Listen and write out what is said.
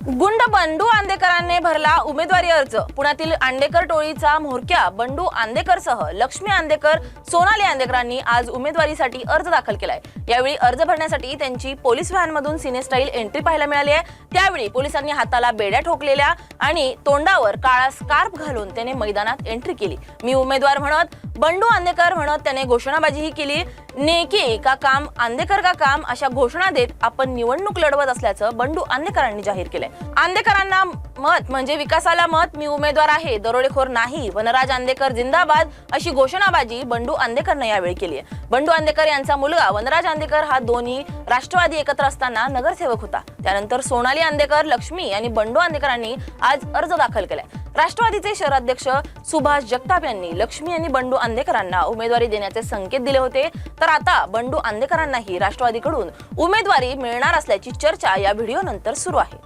गुंड बंडू आंदेकरांनी भरला उमेदवारी अर्ज। पुण्यातील आंदेकर टोळीचा म्होरक्या बंडू आंदेकरसह लक्ष्मी आंदेकर, सोनाली आंदेकरांनी आज उमेदवारीसाठी अर्ज दाखल केलाय। यावेळी अर्ज भरण्यासाठी त्यांची पोलीस व्हॅनमधून सिने स्टाईल एंट्री पाहायला मिळाली आहे। त्यावेळी पोलिसांनी हाताला बेड्या ठोकलेल्या आणि तोंडावर काळा स्कार्फ घालून त्याने मैदानात एंट्री केली। मी उमेदवार म्हणत बंडू आंदेकर म्हणत त्याने घोषणाबाजीही केली। नेकी का काम, आंदेकर का काम अशा घोषणा देत आपण निवडणूक लढवत असल्याचं बंडू आंदेकरांनी जाहीर केलंय। आंदेकरांना मत म्हणजे विकासाला मत, मी उमेदवार आहे, दरोडेखोर नाही, वनराज आंदेकर जिंदाबाद अशी घोषणाबाजी बंडू आंदेकरने यावेळी केली आहे। बंडू आंदेकर यांचा मुलगा वनराज आंदेकर हा दोन्ही राष्ट्रवादी एकत्र असताना नगरसेवक होता। त्यानंतर सोनाली आंदेकर, लक्ष्मी आणि बंडू आंदेकरांनी आज अर्ज दाखल केलाय। राष्ट्रवादीचे शहराध्यक्ष सुभाष जगताप यांनी लक्ष्मी आणि बंडू आंदेकरांना उमेदवारी देण्याचे संकेत दिले होते, तर आता बंडू आंदेकरांनाही राष्ट्रवादीकडून उमेदवारी मिळणार असल्याची चर्चा या व्हिडिओ नंतर सुरू आहे।